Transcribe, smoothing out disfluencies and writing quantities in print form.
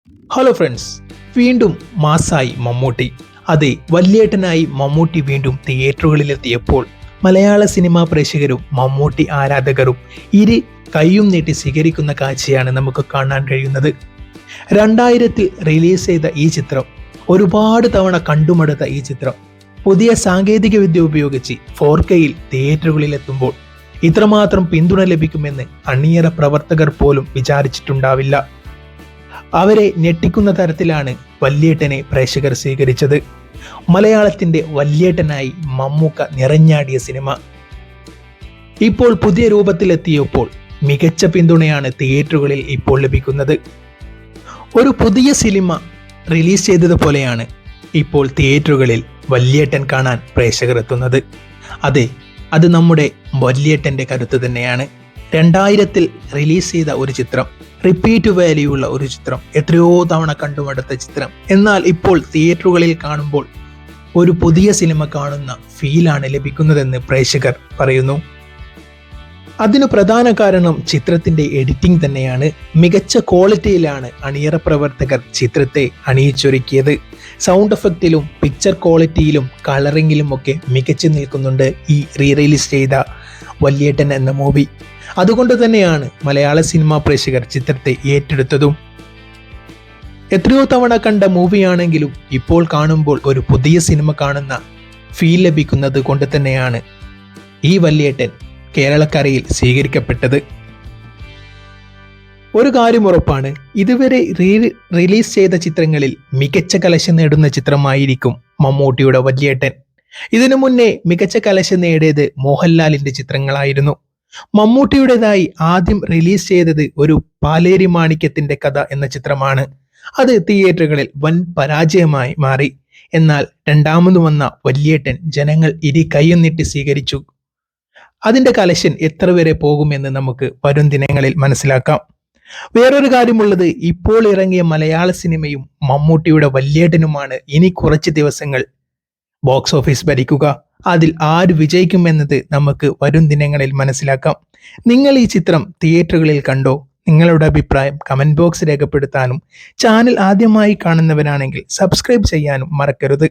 Hello friends, വീണ്ടും മാസായി മമ്മൂട്ടി. അതെ, വല്യേട്ടനായി മമ്മൂട്ടി വീണ്ടും തിയേറ്ററുകളിലെത്തിയപ്പോൾ മലയാള സിനിമാ പ്രേക്ഷകരും മമ്മൂട്ടി ആരാധകരും ഇരു കൈയും നീട്ടി സ്വീകരിക്കുന്ന കാഴ്ചയാണ് നമുക്ക് കാണാൻ കഴിയുന്നത്. 2000 റിലീസ് ചെയ്ത ഈ ചിത്രം, ഒരുപാട് തവണ കണ്ടുമടുത്ത ഈ ചിത്രം പുതിയ സാങ്കേതിക വിദ്യ ഉപയോഗിച്ച് 4Kയിൽ തിയേറ്ററുകളിലെത്തുമ്പോൾ ഇത്രമാത്രം പിന്തുണ ലഭിക്കുമെന്ന് അണിയറ പ്രവർത്തകർ പോലും വിചാരിച്ചിട്ടുണ്ടാവില്ല. അവരെ ഞെട്ടിക്കുന്ന തരത്തിലാണ് വല്യേട്ടനെ പ്രേക്ഷകർ സ്വീകരിച്ചത്. മലയാളത്തിന്റെ വല്യേട്ടനായി മമ്മൂക്ക നിറഞ്ഞാടിയ സിനിമ ഇപ്പോൾ പുതിയ രൂപത്തിലെത്തിയപ്പോൾ മികച്ച പിന്തുണയാണ് തിയേറ്ററുകളിൽ ഇപ്പോൾ ലഭിക്കുന്നത്. ഒരു പുതിയ സിനിമ റിലീസ് ചെയ്തതുപോലെയാണ് ഇപ്പോൾ തിയേറ്ററുകളിൽ വല്യേട്ടൻ കാണാൻ പ്രേക്ഷകർ എത്തുന്നത്. അതെ, അത് നമ്മുടെ വല്യേട്ടന്റെ കരുത്ത് തന്നെയാണ്. 2000 റിലീസ് ചെയ്ത ഒരു ചിത്രം, റിപ്പീറ്റ് വാല്യൂ ഉള്ള ഒരു ചിത്രം, എത്രയോ തവണ കണ്ടുമടുത്ത ചിത്രം, എന്നാൽ ഇപ്പോൾ തിയേറ്ററുകളിൽ കാണുമ്പോൾ ഒരു പുതിയ സിനിമ കാണുന്ന ഫീലാണ് ലഭിക്കുന്നതെന്ന് പ്രേക്ഷകർ പറയുന്നു. അതിനു പ്രധാന കാരണം ചിത്രത്തിന്റെ എഡിറ്റിംഗ് തന്നെയാണ്. മികച്ച ക്വാളിറ്റിയിലാണ് അണിയറ പ്രവർത്തകർ ചിത്രത്തെ അണിയിച്ചൊരുക്കിയത്. സൗണ്ട് എഫക്റ്റിലും പിക്ചർ ക്വാളിറ്റിയിലും കളറിങ്ങിലും ഒക്കെ മികച്ചു നിൽക്കുന്നുണ്ട് ഈ റിലീസ് ചെയ്ത വല്യേട്ടൻ എന്ന മൂവി. അതുകൊണ്ട് തന്നെയാണ് മലയാള സിനിമാ പ്രേക്ഷകർ ചിത്രത്തെ ഏറ്റെടുത്തതും. എത്രയോ തവണ കണ്ട മൂവിയാണെങ്കിലും ഇപ്പോൾ കാണുമ്പോൾ ഒരു പുതിയ സിനിമ കാണുന്ന ഫീൽ ലഭിക്കുന്നത് കൊണ്ട് തന്നെയാണ് ഈ വല്യേട്ടൻ കേരളക്കരയിൽ സ്വീകരിക്കപ്പെട്ടത്. ഒരു കാര്യം ഉറപ്പാണ്, ഇതുവരെ റിലീസ് ചെയ്ത ചിത്രങ്ങളിൽ മികച്ച കലശം നേടുന്ന ചിത്രമായിരിക്കും മമ്മൂട്ടിയുടെ വല്യേട്ടൻ. ഇതിനു മുന്നേ മികച്ച കലശം നേടിയത് മോഹൻലാലിന്റെ ചിത്രങ്ങളായിരുന്നു. മമ്മൂട്ടിയുടേതായി ആദ്യം റിലീസ് ചെയ്തത് ഒരു പാലേരി മാണിക്യത്തിന്റെ കഥ എന്ന ചിത്രമാണ്. അത് തിയേറ്ററുകളിൽ വൻ പരാജയമായി മാറി. എന്നാൽ രണ്ടാമത് വന്ന വല്യേട്ടൻ ജനങ്ങൾ ഇരു കൈയും നീട്ടി സ്വീകരിച്ചു. അതിന്റെ കലക്ഷൻ എത്ര വരെ പോകുമെന്ന് നമുക്ക് വരും ദിനങ്ങളിൽ മനസ്സിലാക്കാം. വേറൊരു കാര്യമുള്ളത്, ഇപ്പോൾ ഇറങ്ങിയ മലയാള സിനിമയും മമ്മൂട്ടിയുടെ വല്യേട്ടനുമാണ് ഇനി കുറച്ച് ദിവസങ്ങൾ ബോക്സ് ഓഫീസ് ഭരിക്കുക. അതിൽ ആര് വിജയിക്കുമെന്നത് നമുക്ക് വരും ദിനങ്ങളിൽ മനസ്സിലാക്കാം. നിങ്ങൾ ഈ ചിത്രം തിയേറ്ററുകളിൽ കണ്ടോ? നിങ്ങളുടെ അഭിപ്രായം കമന്റ് ബോക്സ് രേഖപ്പെടുത്താനും ചാനൽ ആദ്യമായി കാണുന്നവരാണെങ്കിൽ സബ്സ്ക്രൈബ് ചെയ്യാനും മറക്കരുത്.